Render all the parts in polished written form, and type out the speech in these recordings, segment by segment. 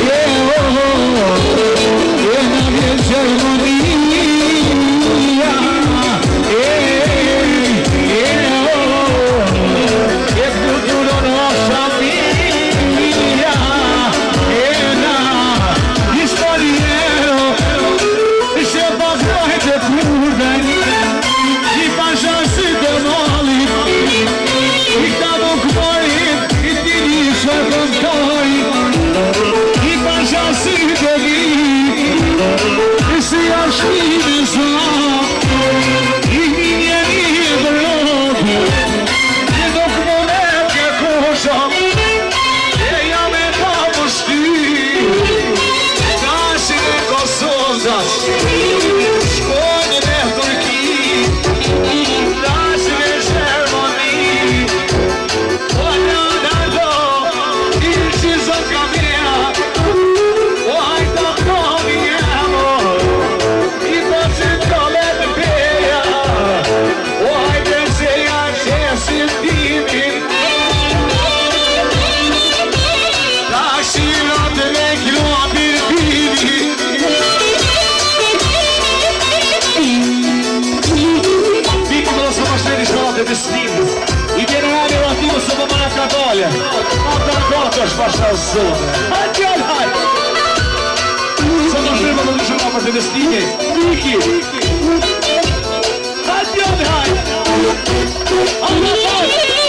Yeah. si ashtë sa i njeri dërlotë që nuk më me ke kosha e jam e ka mështi Dashin e Kosovës shkojnë me Turki Dashin e Gjermani o Leonardo i qizën kamera o hajta komi jemo i po që kome të beja o hajte se janë qesin timin Dashinat me klopir bini Vikë më nësë mashteri shkate të stimës I generali relativë së më mëna katole Ata në kotë është bashkë zote Hajtjol, hajt Së më shërë më të në shërë për të stime Viki Hajtjol, hajt Ata hajt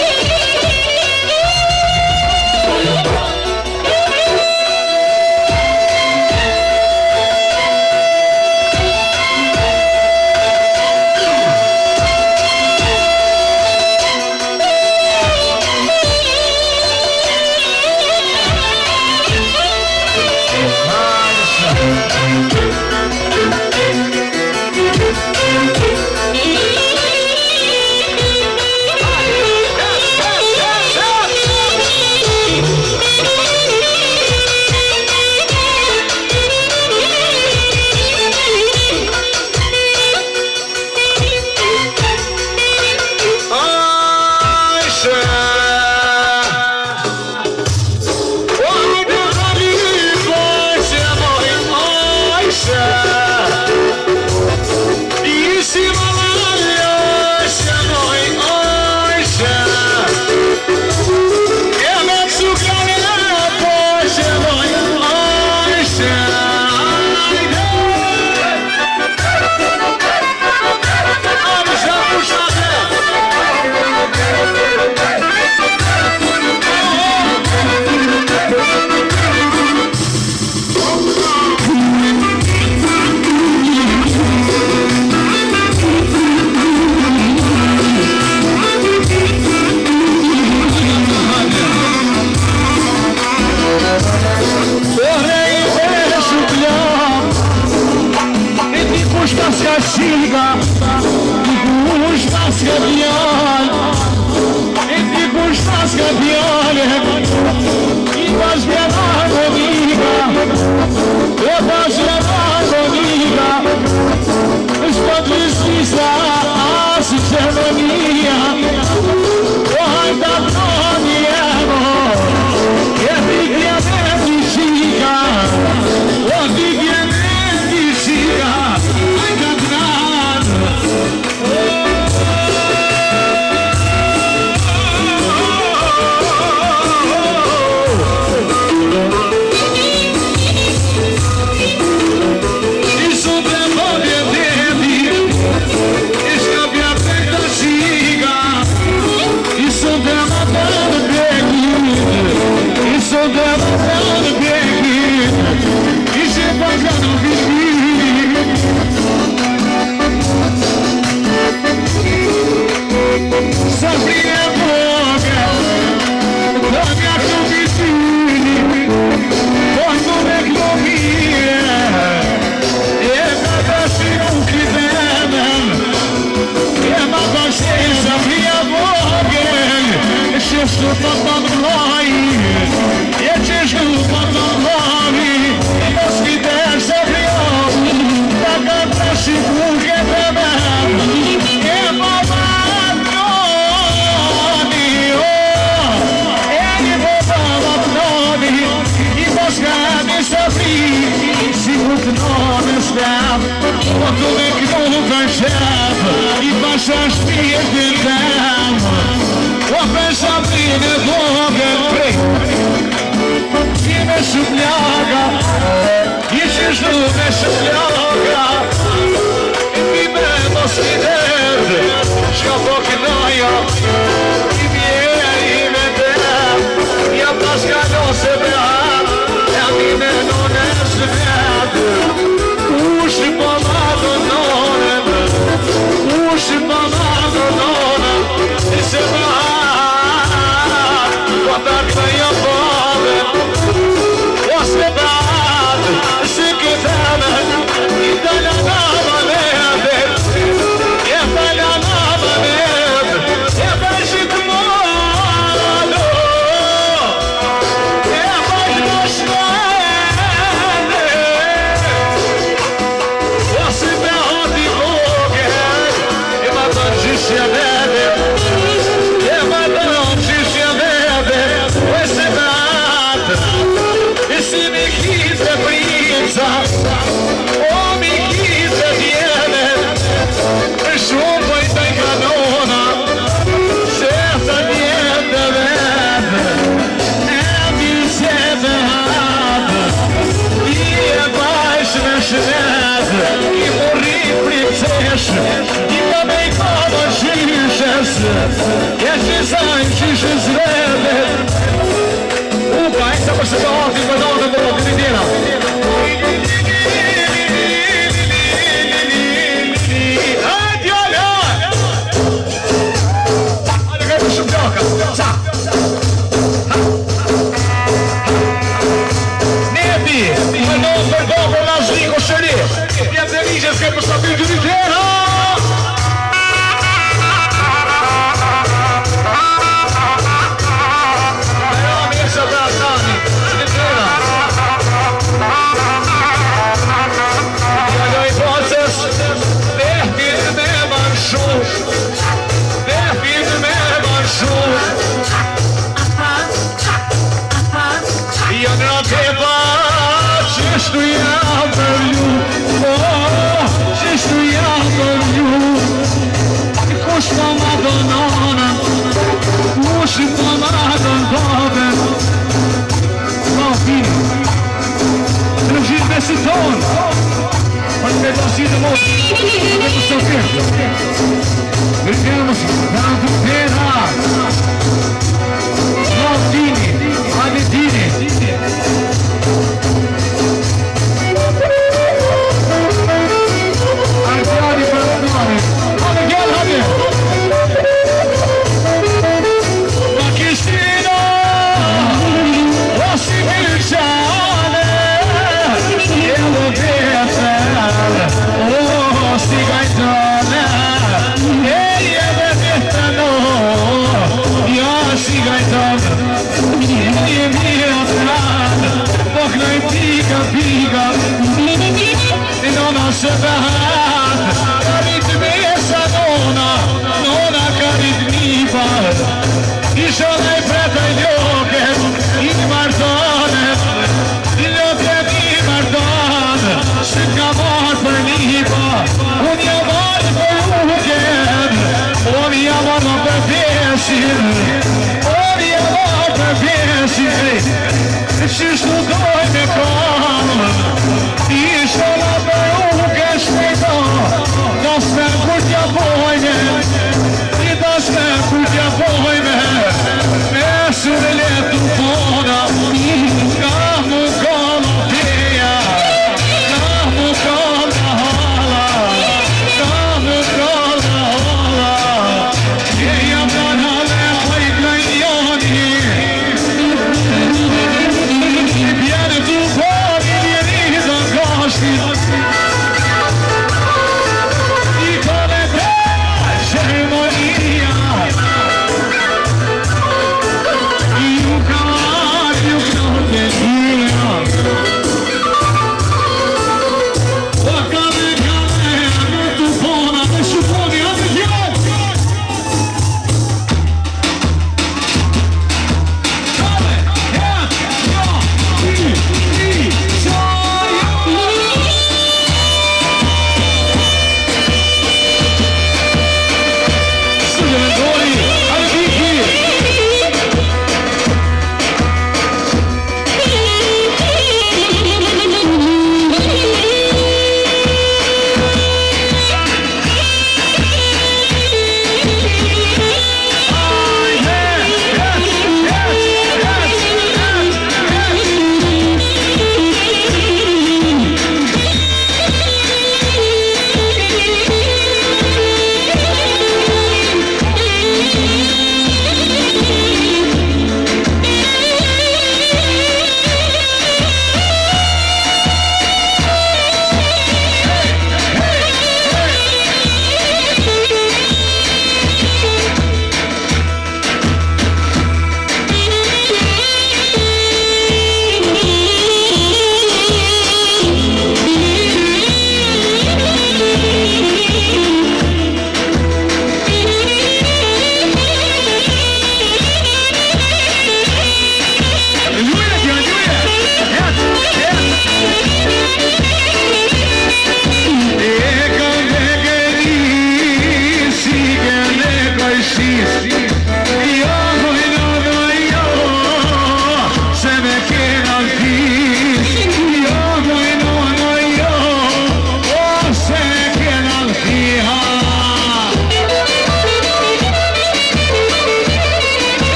Push the sa o mikise tjene shumë pëjtë i kanona se të tjene vetë e mjëse të hatë i e bajsh me shretë i mori princesh i ka me i kama shishes e shisajnë shishes vete Essa você tá ótimo, vai dar uma boa menina. Ande olhar. Olha que bicho broca. Nebe, vai dar um perdão para nós ricos, xeri. E as delícias que é para saber de inteira. Vediamo la tutela Martini, Anettini Artiani per la mano ma Cristina Rossi Milciane e lo vede oh sti gaitone Piga e non ho separato la ritmessa non ha caritmiva i sono preta gli occhi il martone gli occhi di martone se camor veniva un amor per weekend un amor per piacere un amor per piacere ci sto come come i sono per un che spiego non smercuti a voi i da smercuti a voi essere letto buona camu con via camu con la hola camu con la hola e io non ho le caglioni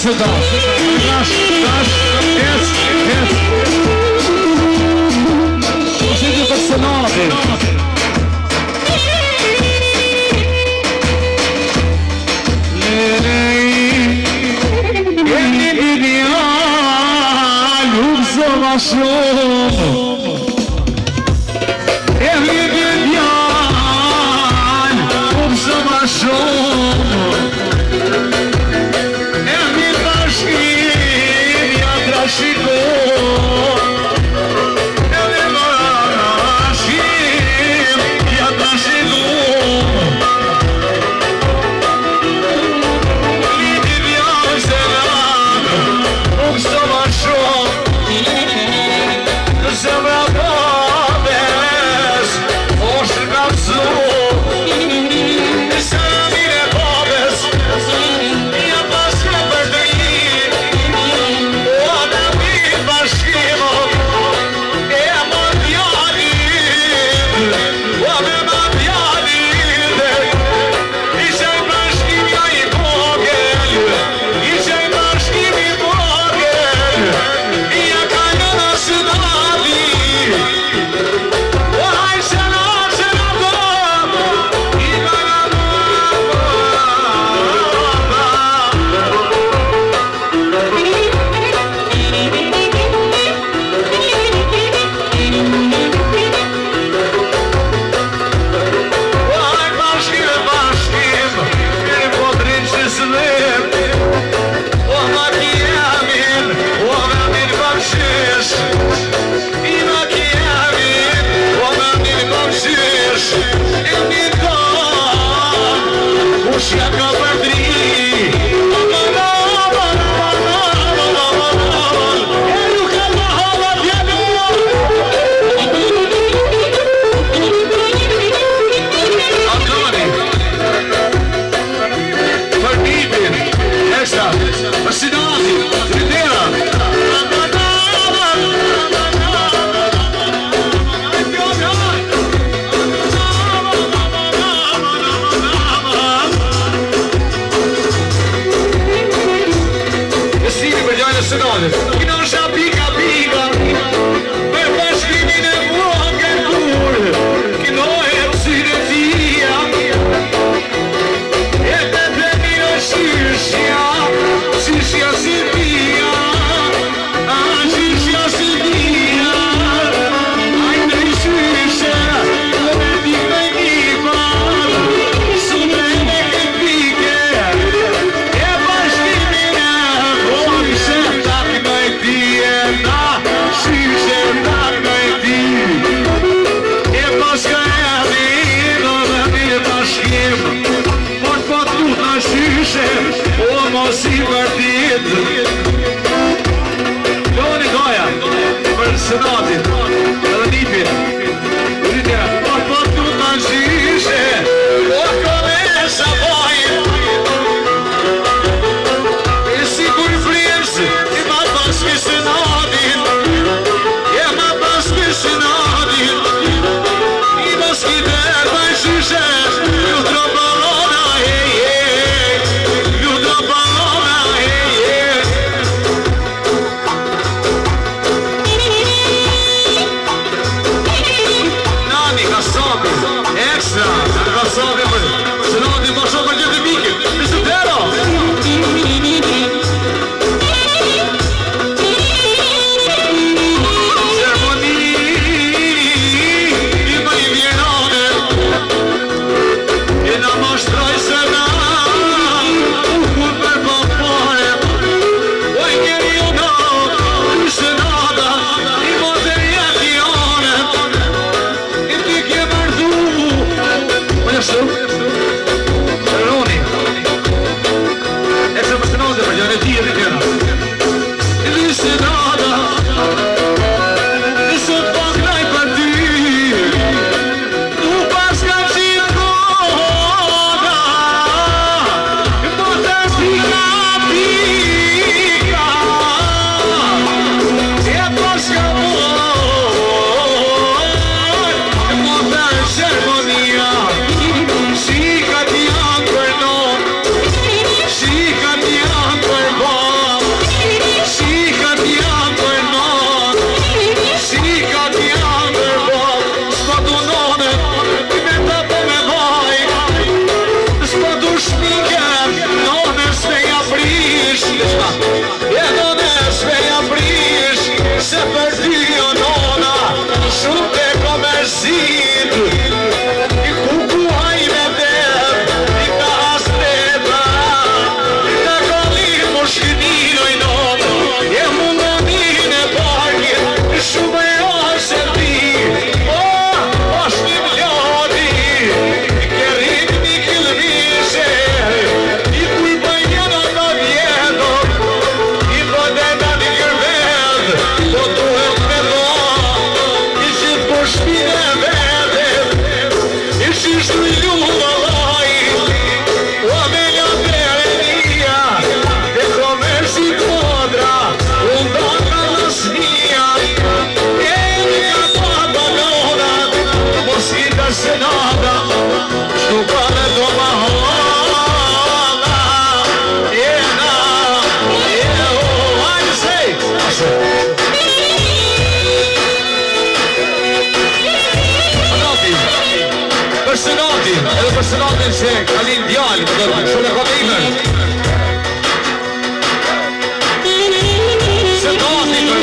se dash. Dash, ec. Si të të senati. nada, shtukale do ma hoda. Jena, hajde sej! Personati, edhe personatin që kalin djali, më dërë, shumë e ka imër. Sëndati për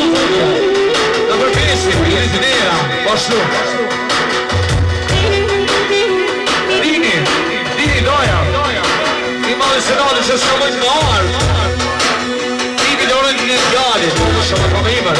në përpesim, jeni të nera, bashlu. Dini doja, i madhe sëndati që s'ka mëjtë në arë. Dini dorën në djali, shumë e ka imër.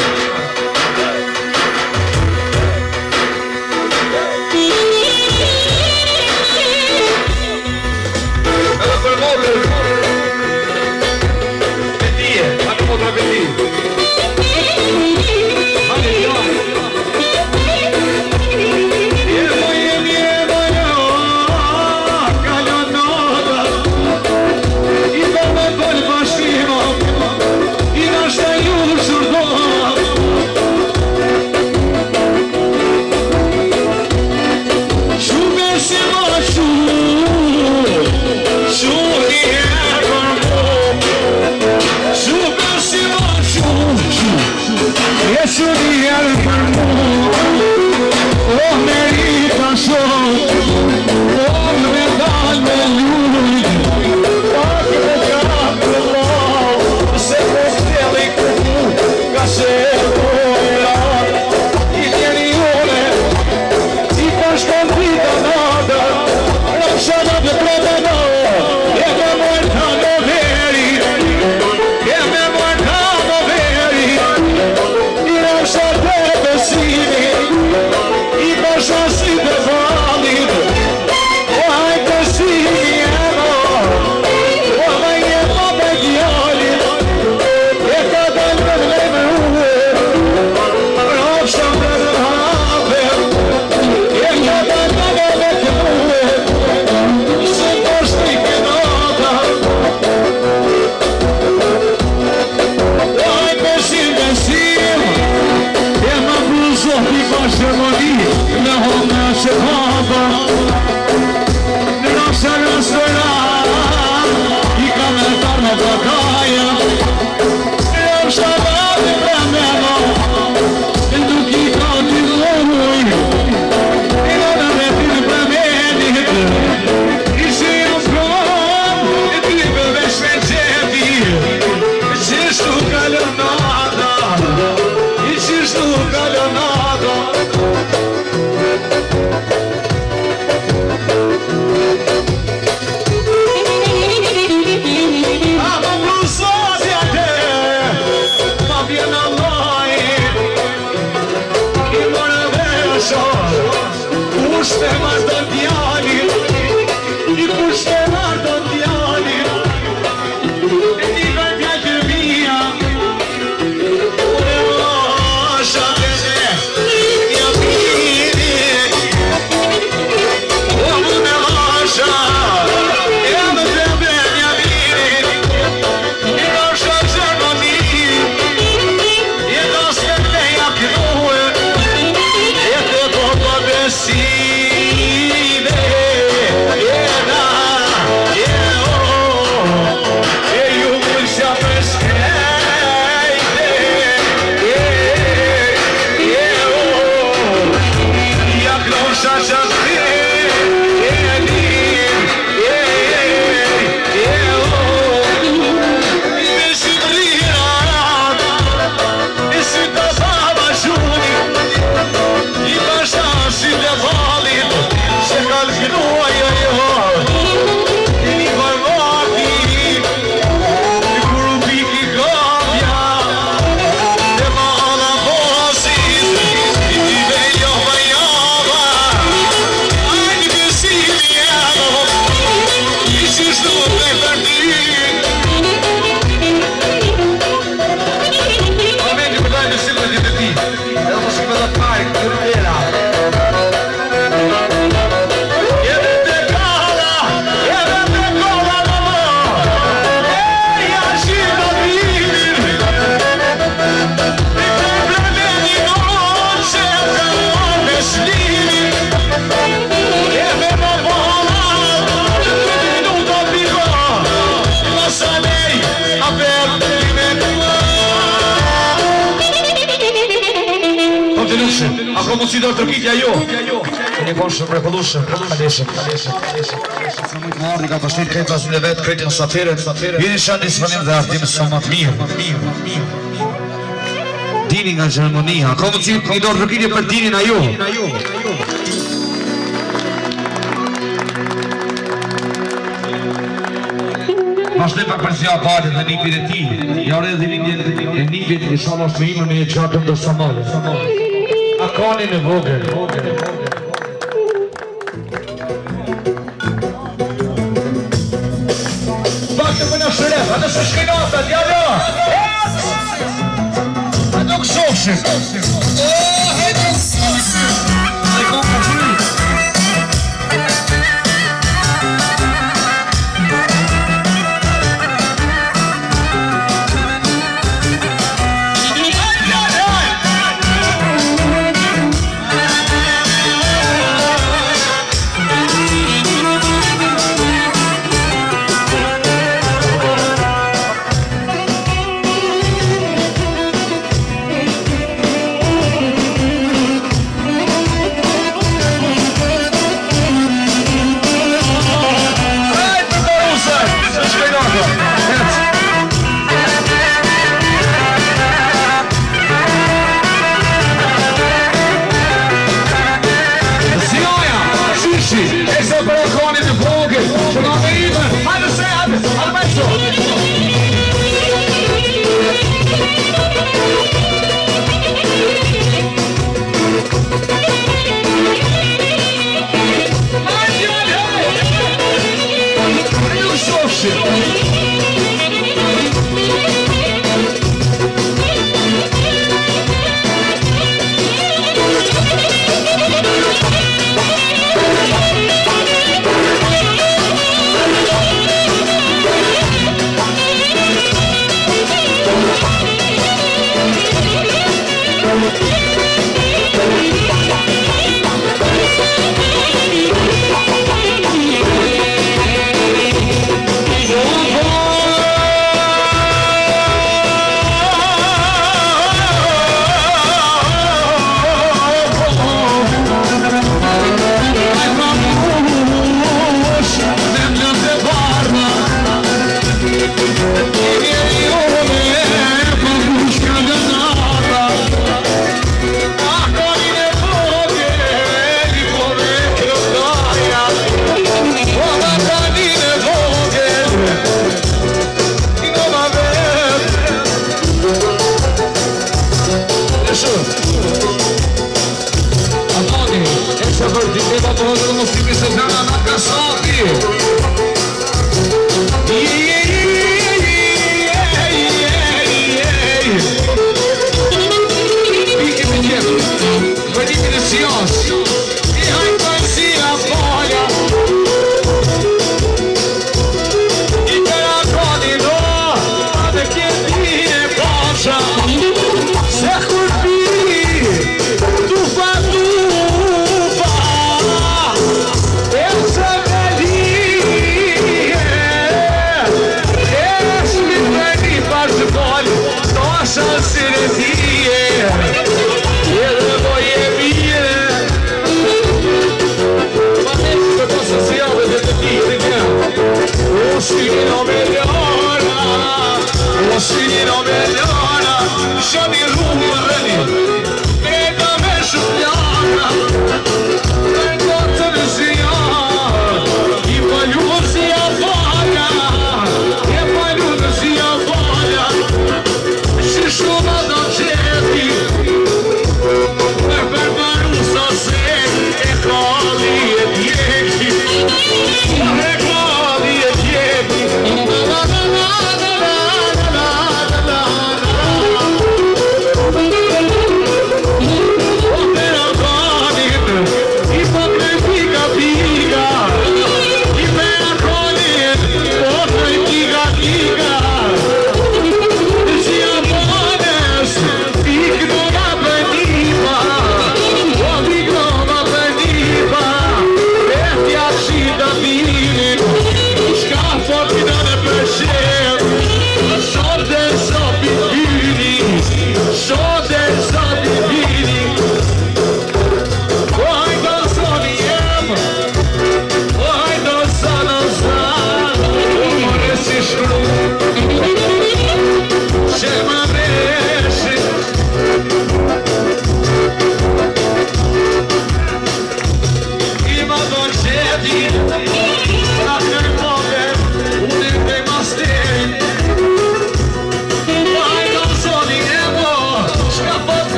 Ka mundësi do tërkitja jo. Një konë shumë repullushëm. Aleshëm. Sa mujtë më ardi ka të shtit krejt asin e vetë, krejtin satirën. Vini shanë disponim dhe artimë së më të mirë. Dini nga Gjermania. Ka mundësi një do tërkitje për dinin a jo. Vazhdojmë për përzja partit dhe nipit e ti. Ja ure dhe lindjen e nipit i shala është me imën e qatëm dhe samalë. A kani në vogël. Baktë për në shëref, a në së shkenata, djallë! A nuk shofshim! Hajde shofshim! Dhe kom për fryt!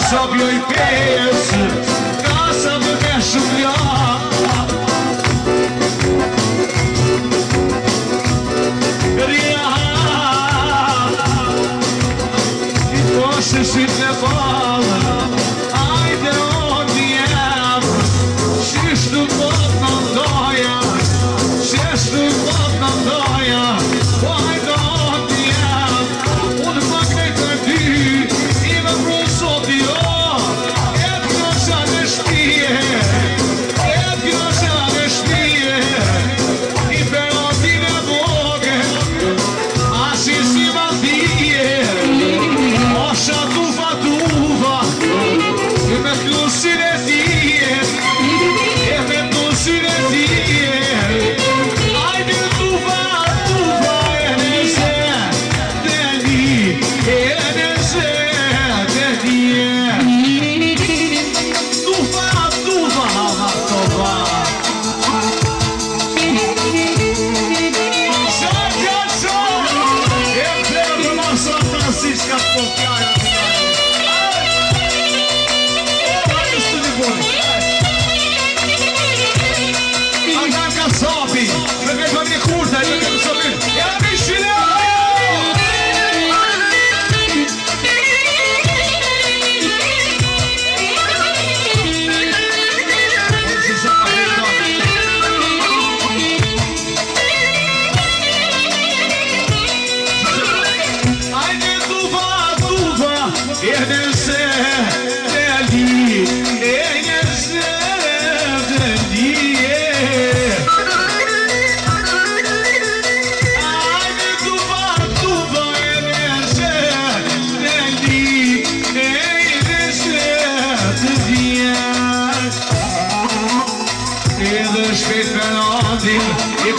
Sabio i pes, casa me shumë Përket familje Kurta, një këtë sopin. Ja mi shile!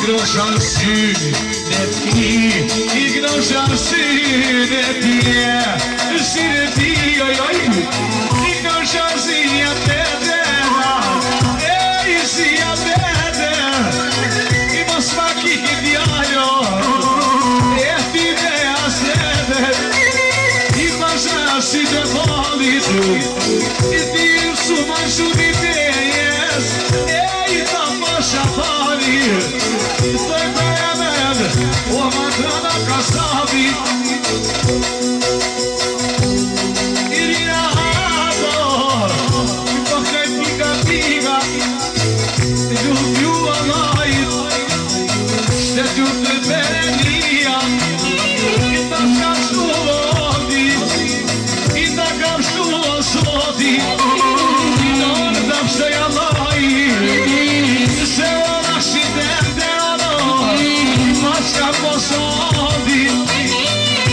Ignoran syne ti, ignoran syne ti, syne ti, oj, oj, ignoran syne tete, syne tete, I mos maki ki djallo, ti me asete, ignoran syne volit, ti suma shumë idejes, I ta mosha palir, Stoj për e med, o më të në kasabi I rina ato, I po kaj pika pika I ljubju anajt, shtetju të berenia I ta shkashtu lodi, I ta kapshtu osodi I tonë të pështoj anajt, se ona shqitende Ska posodi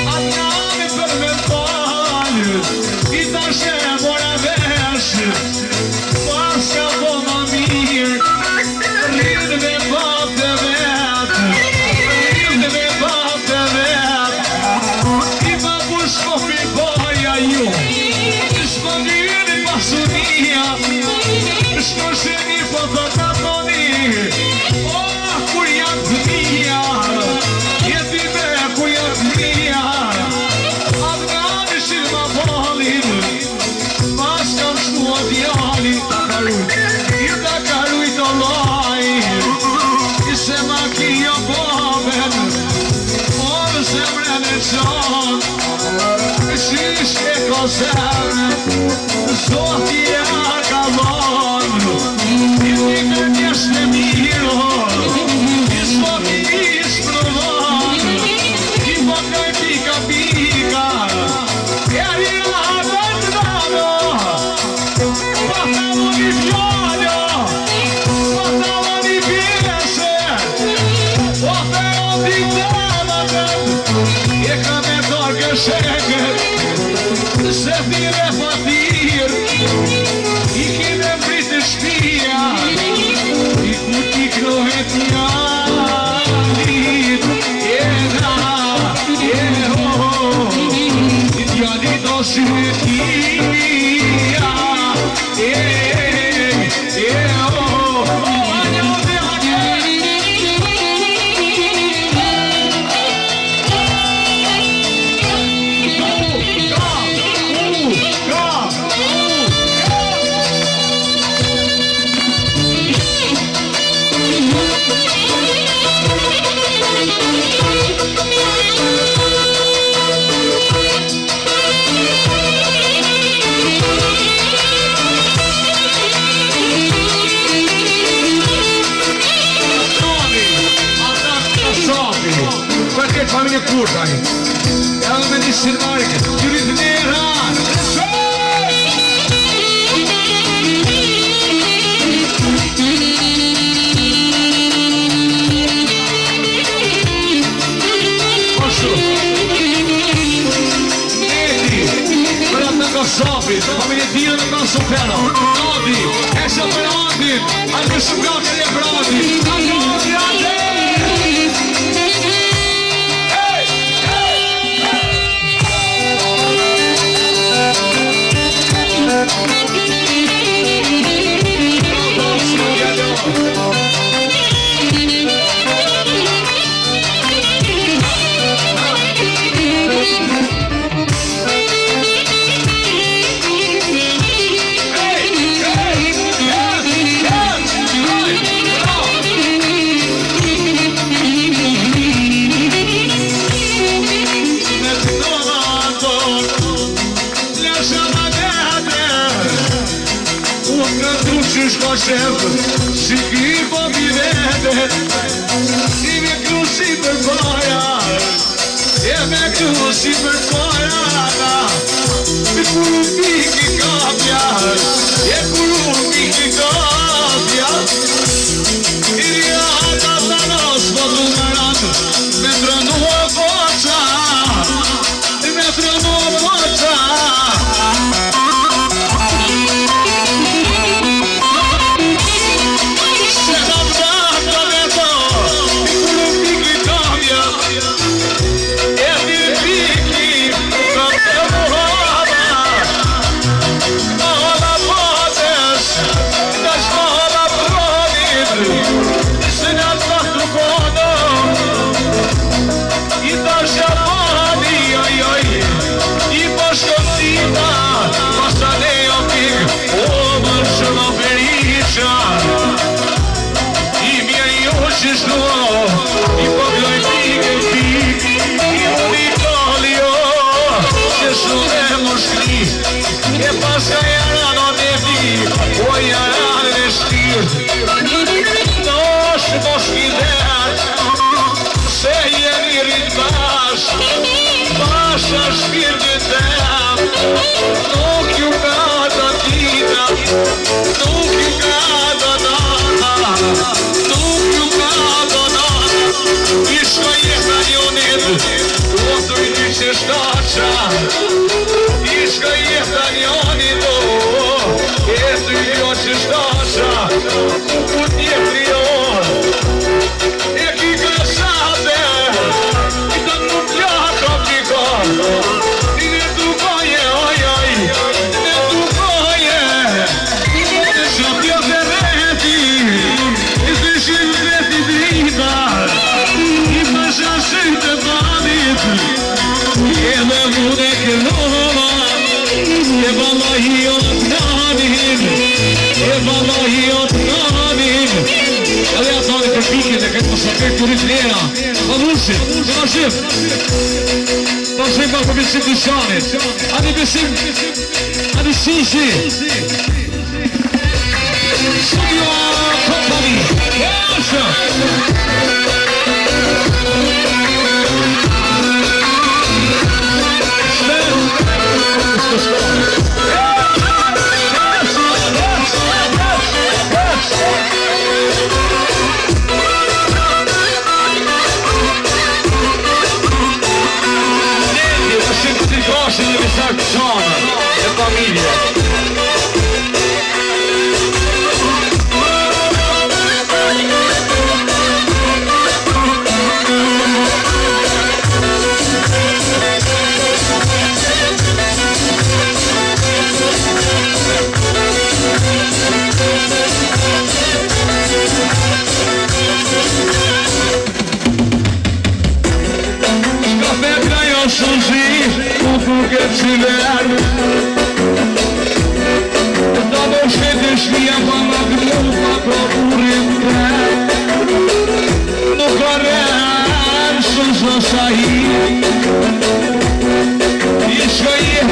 Atë nami për me falë I ta shemora vesh Pas ka po ma mirë Rridë me pap të vetë Rridë me pap të vetë I ma push po mi boja ju Shko njëri pasunia Shko sheni po të katoni Kur janë të mija Jeti me ku janë të mija Afgani shirë ma bolin Pas kam shku o djali I ta karuj të loj I se ma kjo boben O në zemre në qon Shish e kozem Zoti e akalon I ti me njesh të miro Se thire fatir I kime mbritë shpia I ku ti krohet njalit Jena, jeho I djali do shqytia Jeho Familje Kurtaj Ja me një shirmarike Gjyrit një ranë Oshu Neti Për atë në Kosovit Familje Dino në Kosoveno Nodi Esha për Andin Alë shumë gakër e brandi Andin shef, si ki po mi vete, i me krusi për koja, e me krusi për koja, e kuru piki kapja, e kuru piki kapja, i rjata të nos po të mërat, me trënu o koqa, me trënu o koqa. Basha shpirtit tem, nuk ju ka të dita, nuk ju ka të nata, nuk ju ka të nata, ishka jeta njonit, o të rriti që shtaqa, ishka jeta njonit, e të jo që shtaqa, ku t'je prior, e ki kërësate, I ne dukoje, oj, oj, ne dukoje, që t'jo të veti, I zëshim veti drita, I pasha shëjtë badit, edhe mune këllova, e vallahi o të nanin, e vallahi o të nanin, edhe atari për piket e këtë mësakër të rritlera, pa vërshit, të vashim. Pasim pa besim të shanit, ani besim, ani shishi. Studio Company, jasha. Gosto de visar que chama, é família. Porque tiver da noche desvia para grupa procurando no coração só sair e escolher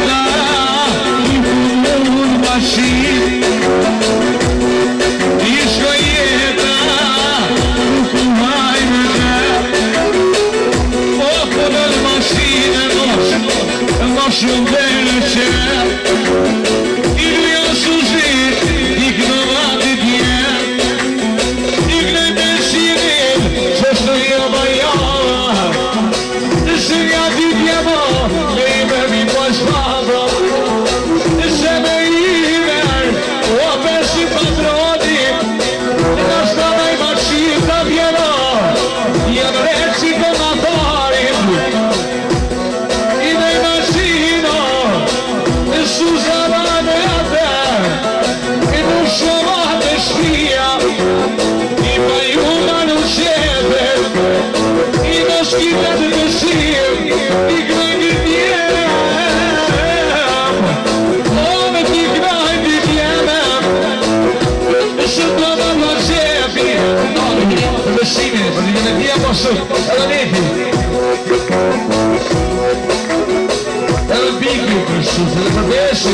e fumo baixinho e escolher o vai Nosso belo céu E lui a suzit E que não há de bien E que nem decide Se estou a bailar Se há de diamor Nem me faz falta Se me iver O a peça patroni Nós também machista piano E a brezzi con la tori Ela bico, preciso, ela desce.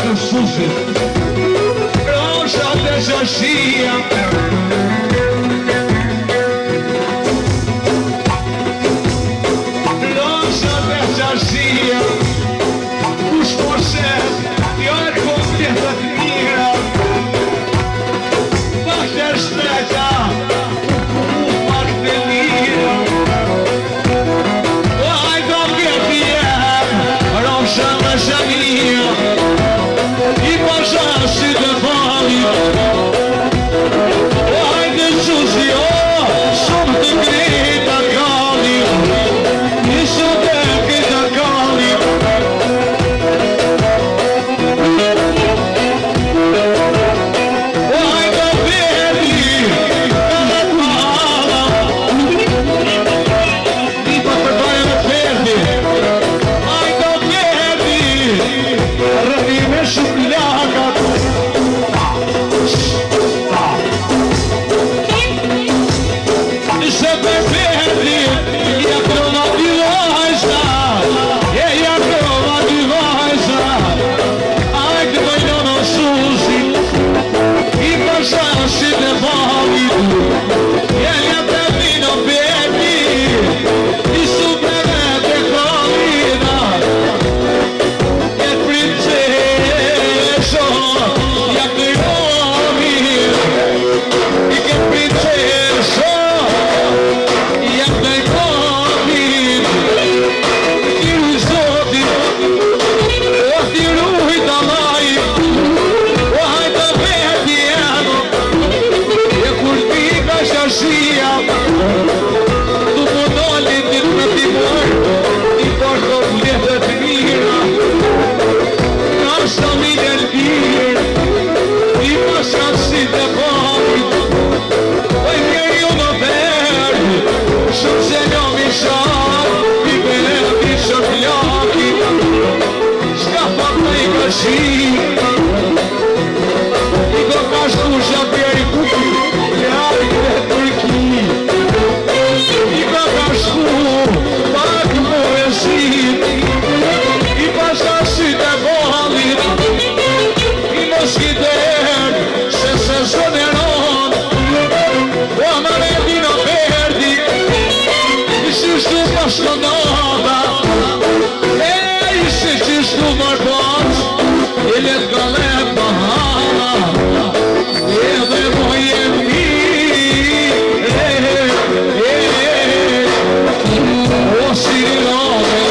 të susit Roshat e shashia Roshat e shashia Kush po shet Jo e kompletat mira Pak e shtreta U pak të mira Hajdo vjeti jem Roshat e shashia I pasha si të fali Hajde quzi Shumë të grita kalli Nisë të grita kalli Hajde vjeti Edhe pala I pa përbajë me perdi Hajde vjeti Rëni me shumë lakat Se me perdi Ja krova dy vajza Ja krova dy vajza Ajde dojno në suzi I pashasit e valit Ja të vino perdi I supreme të kolina E princeso Ja të jomi I ke princeso Ja të jomi Tiru zotit O tiru i dalaj O hajta veti jano E kur ti ka shashia Tu më dolin një të timor I porto vletët mira Ka stamine lirë I pashat si të pavit O i mjeri u në verdi Shumë se një mishat I verdi shumë ljaki Shka pak me i kashik I do ka shtu shabjeri kuki Ljaki dhe turki I do ka shtu pak mu e shit I pashat si të pavit I mos kider Se se soneron O më ne dino perdi I shishtu pashkonova I shishtu mërboq I let galet bahala Edhe moje mi O sirinove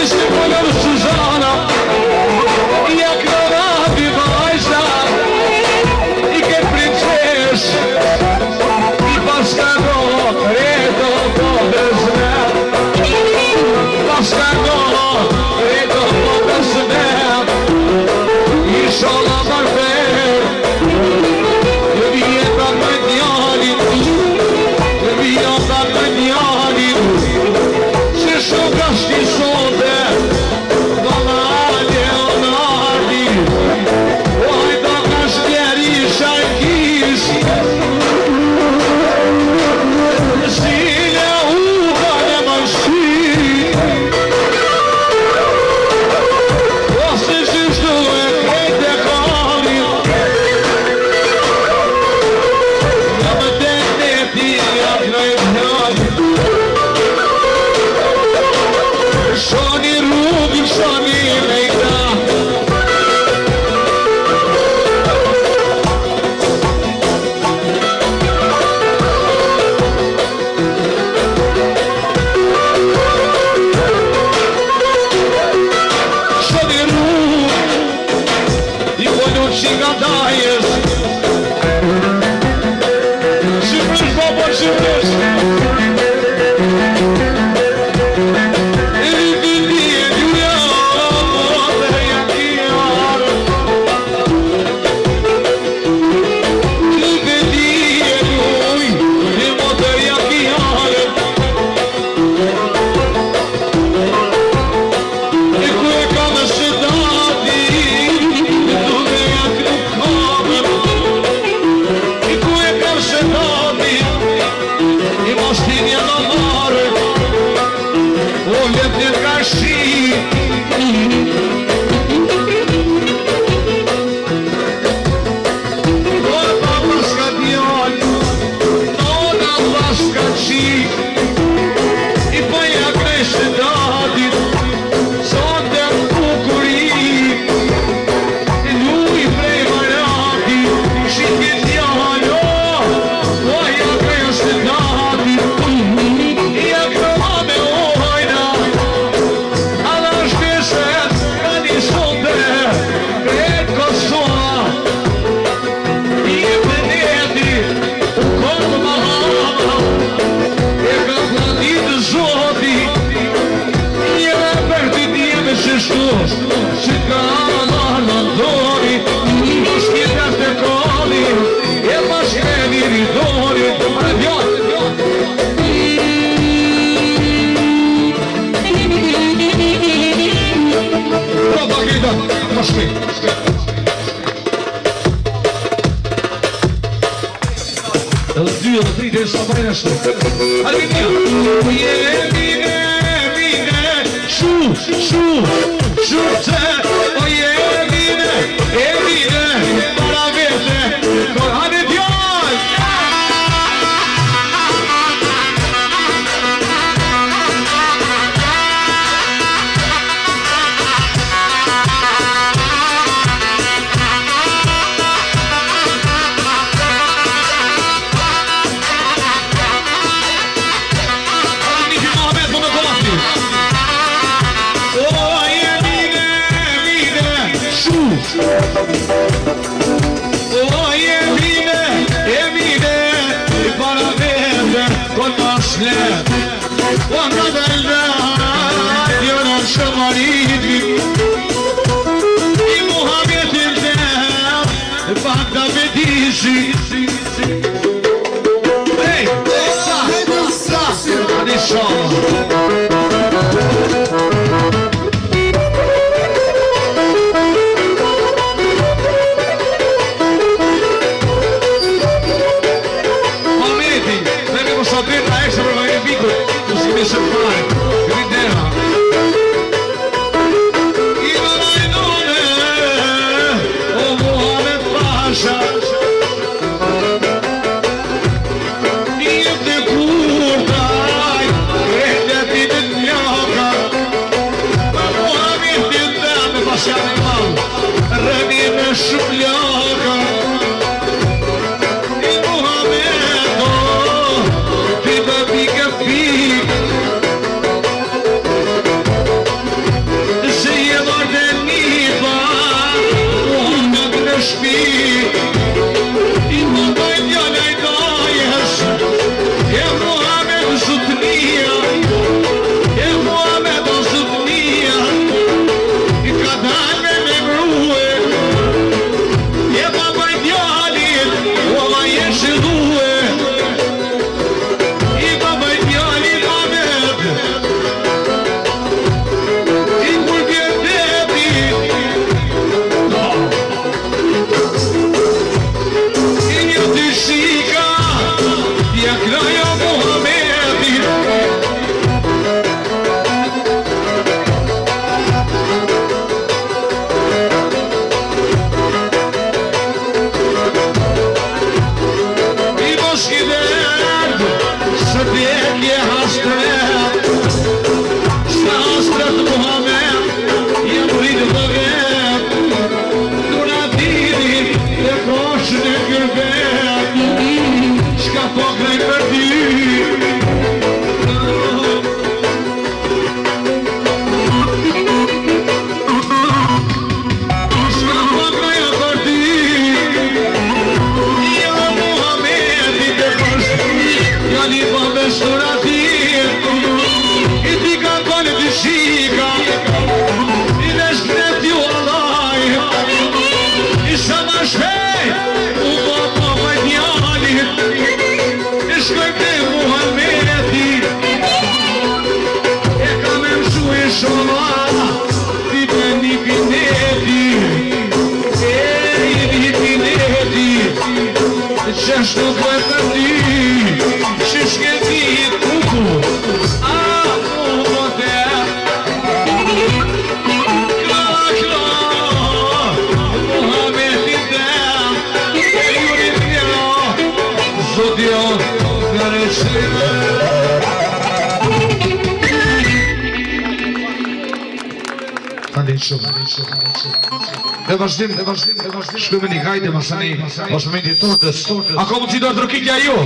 Ishte polër Suzana Ja krova dy vajza I ke princes I pas ka do redo po bezve Dhe vazhdim, shkojme një hajde masani, është momenti tortës. Ako mund si do të rukitja ju?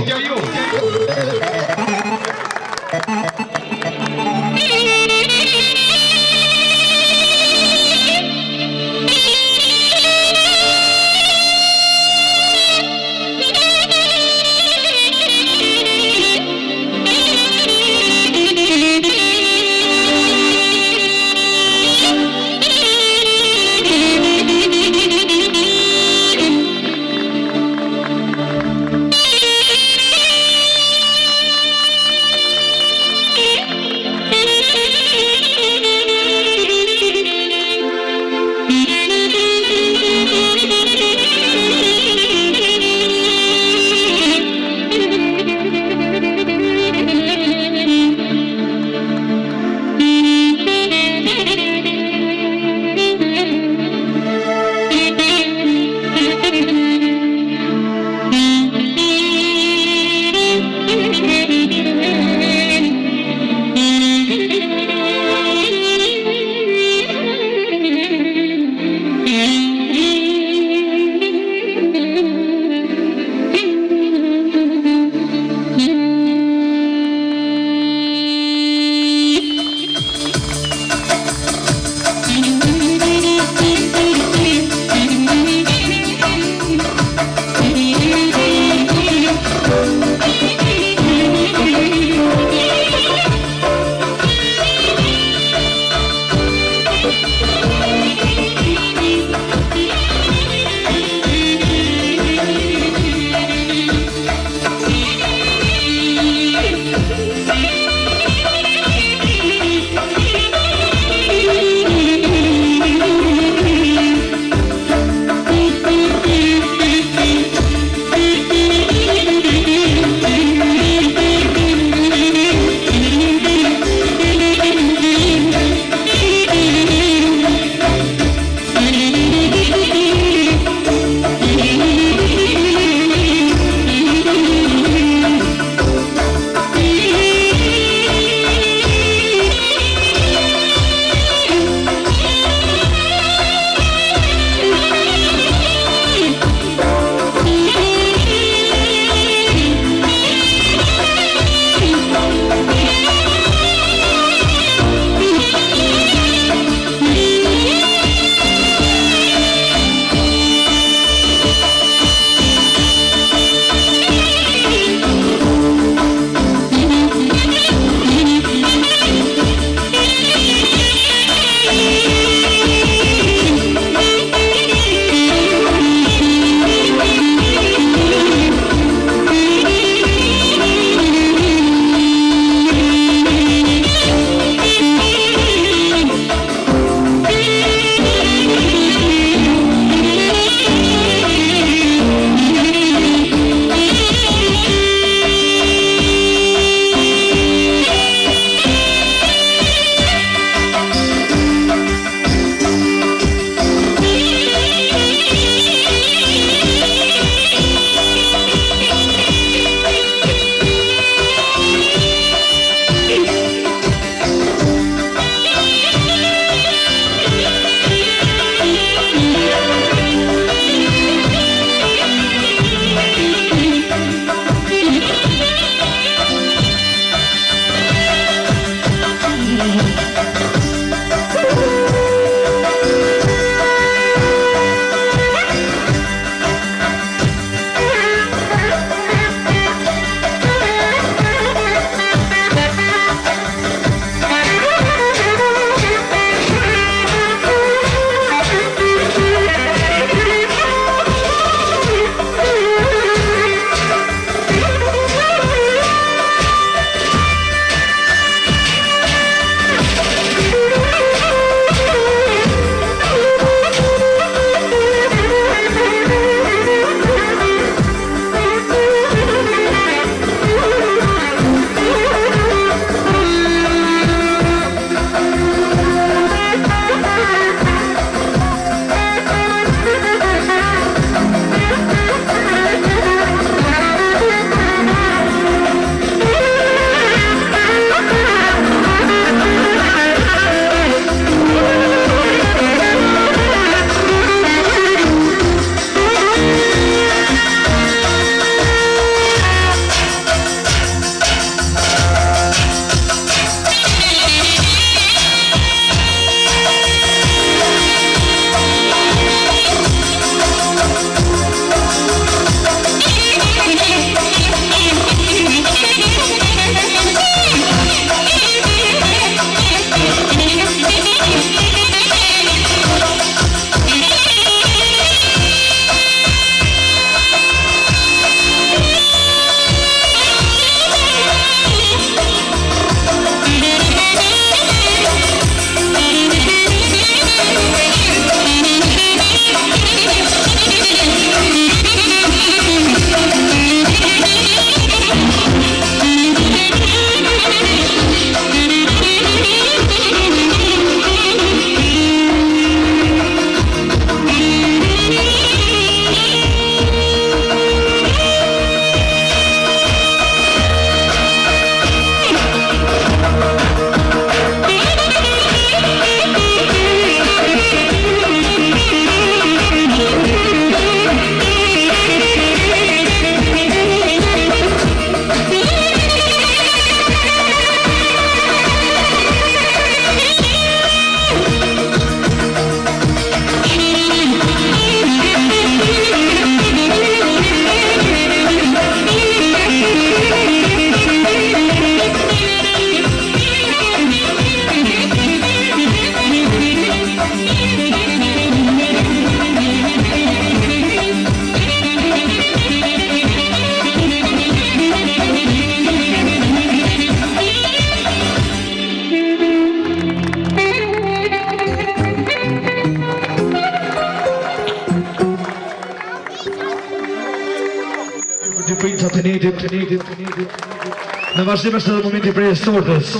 Në vazhdim është edhe momenti prej sortës.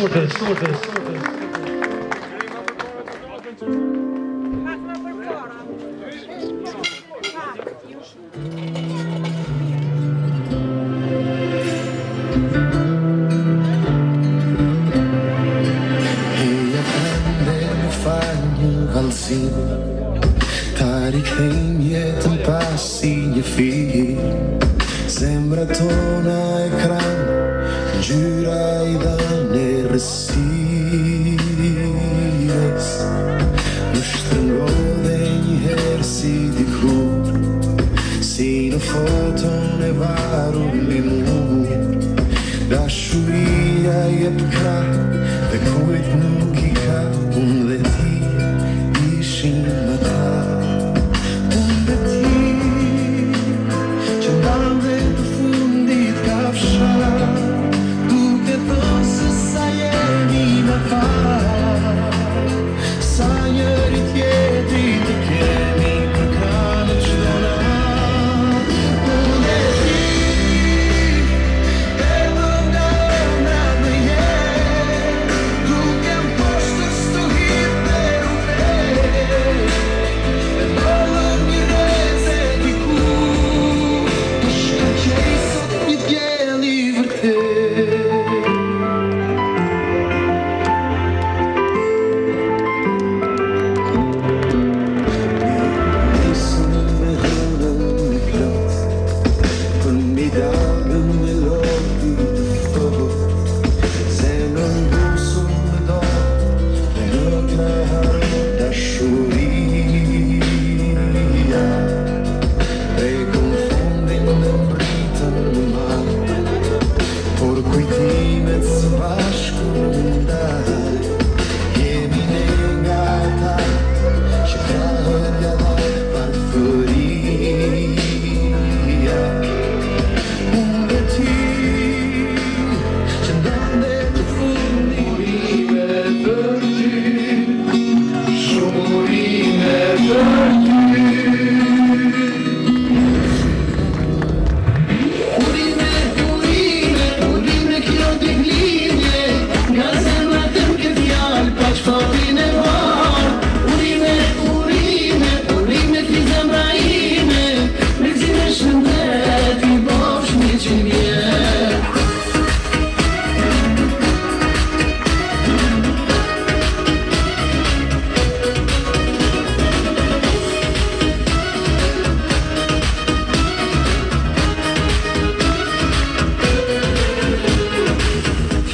Tari kthejm jetën pas si një fije, zemra tona ekran, ngjyra I dhanë e rësires. Më shtrëngodhe njëherë si dikur, si në foton e varur me mu. Dashuria jep krah dhe kujt nuk I ka, unë dhe ti ishim ata. Unë dhe ti që ndave të fundit kafsha, duke thënë se sa jemi më parë, sa njëri tjetri të kemi për kranë çdo natë. Unë dhe ti edhe nga ëndra më jetë, duke më poshtë sto hip dhe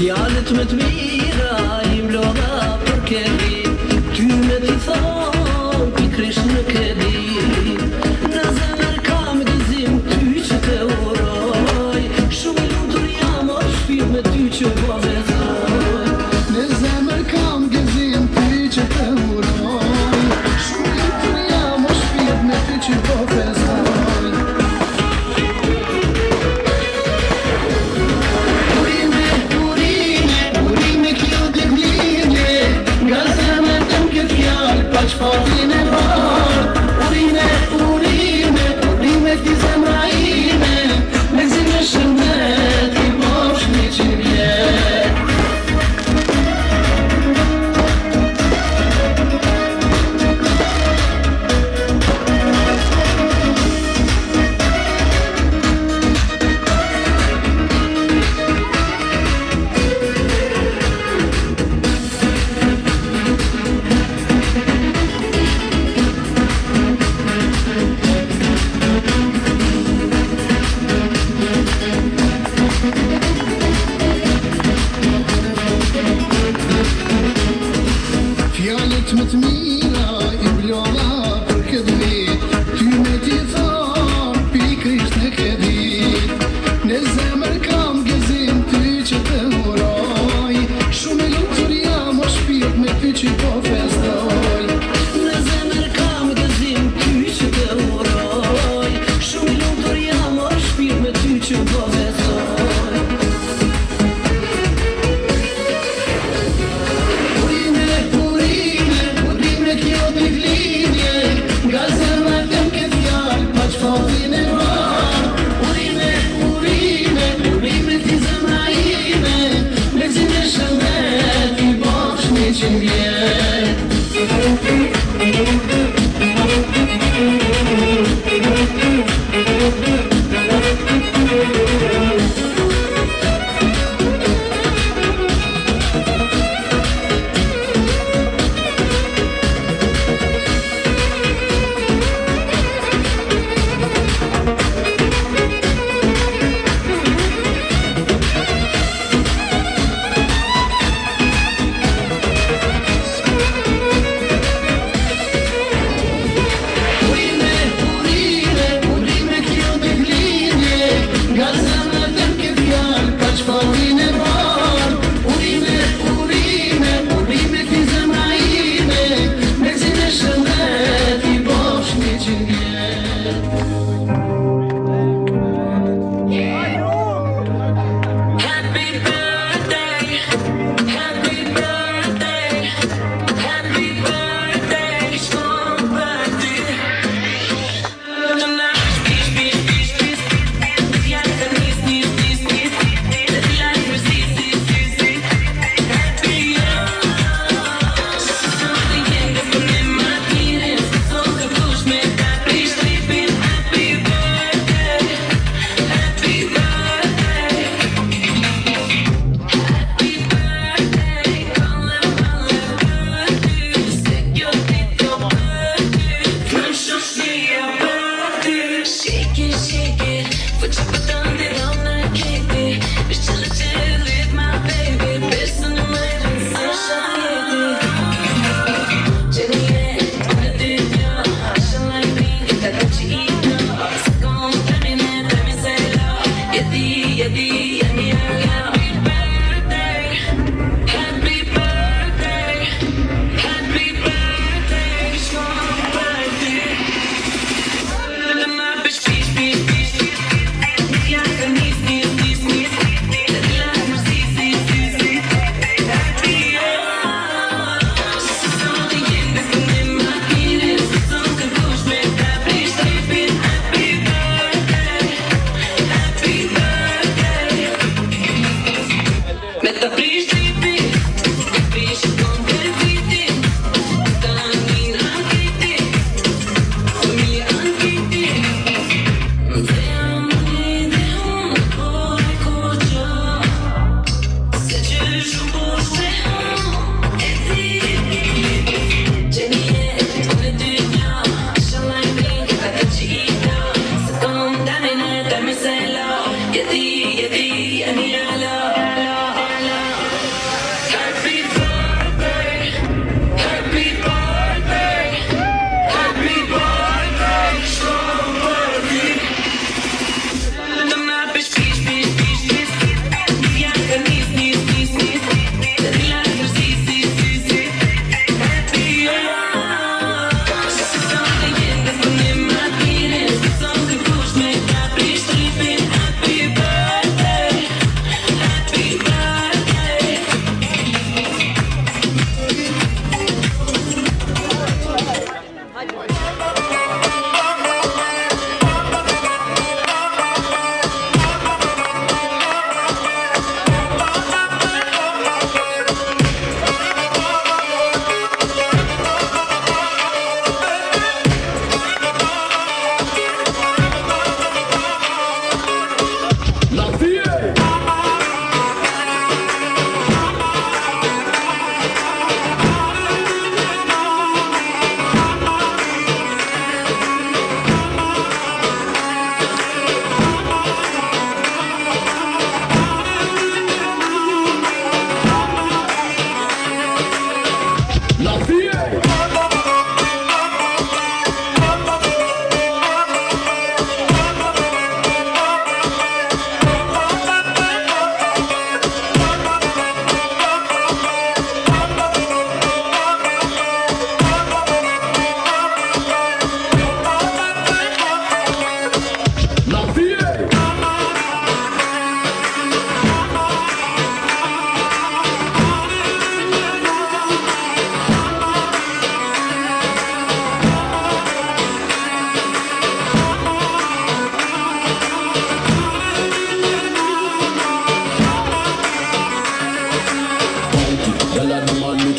Fjalët më të mira I mlodha për kemi, ty me t'i thonë pikrisht nuk e di. Në zemër kam gëzim ty që te uroj, shumë I lumtur jam o shpirt me ty që po vezoj. Në zemër kam gëzim ty që te uroj, shumë I lumtur jam o shpirt me ty që po vezoj. Shpatin e varë, urime këti zemra ime, me gzime shëndet I bosh një qimje. Fjalët më të mira I vlova për këtë vit, ty me t'i thonë pikrisht në këtë dit. Në zemër kam gëzim ty që te uroj, shumë I lumtur jam o shpirt me ty që po festoj. Në zemër kam gëzim ty që te uroj, shumë I lumtur jam o shpirt me ty që po festoj. Nga zemër tem këtë fjallë, pa shpatin e varë, urime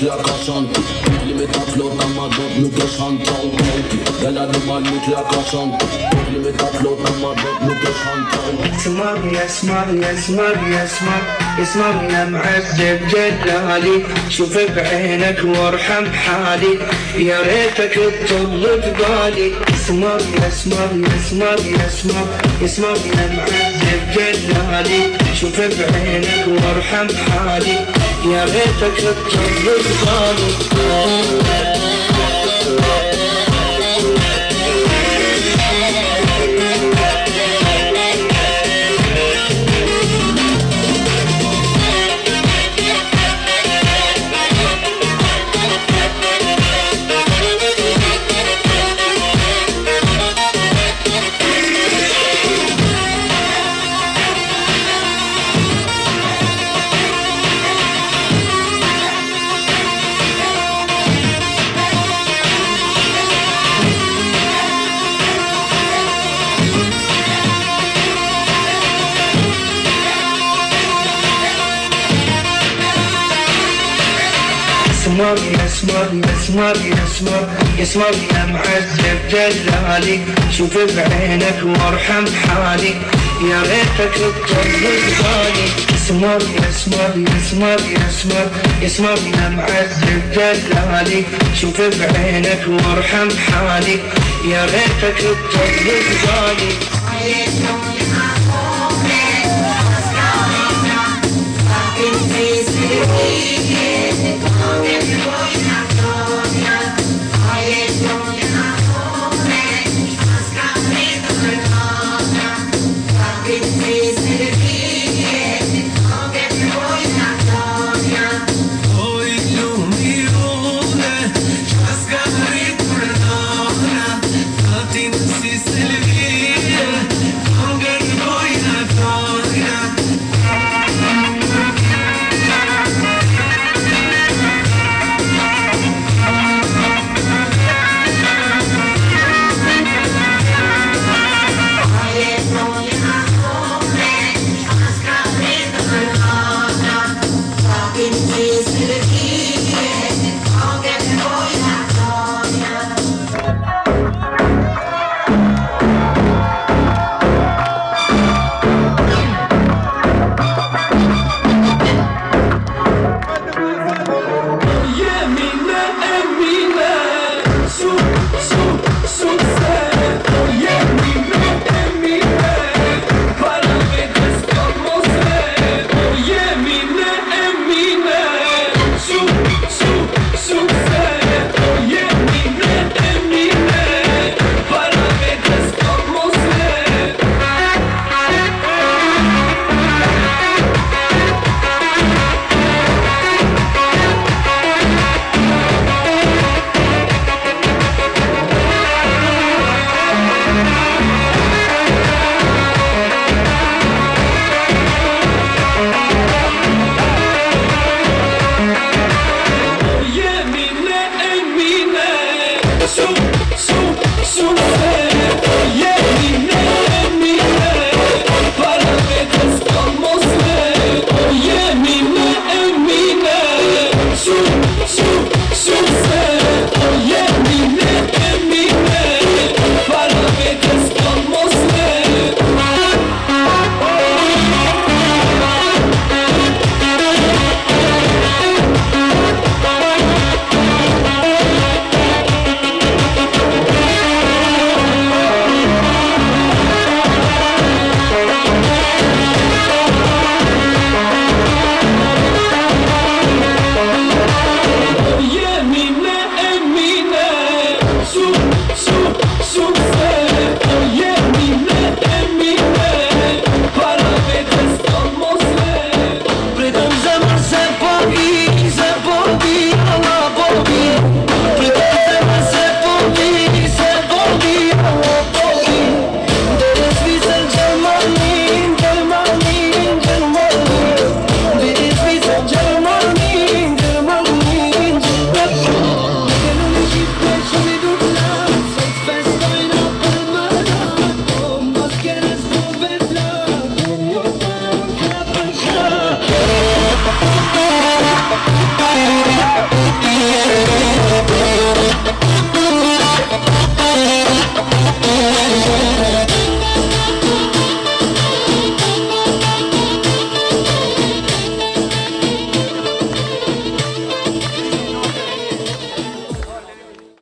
t'la ka shant Li me ta flota ma dot nuk e shant Dalla normal nuk t'la ka shant Li me ta flota ma dot nuk e shant اسمعني يا معذب جلالي شوف بعينك وارحم حالي يا ريتك تطل ببالي اسمعني يا معذب جلالي شوف بعينك وارحم حالي يا ريتك تطل ببالي اسمعني يا معذب جلالي شوف بعينك وارحم حالي يا ريتك تطل ببالي اسمعني يا معذب جلالي شوف بعينك وارحم حالي يا ريتك تطل ببالي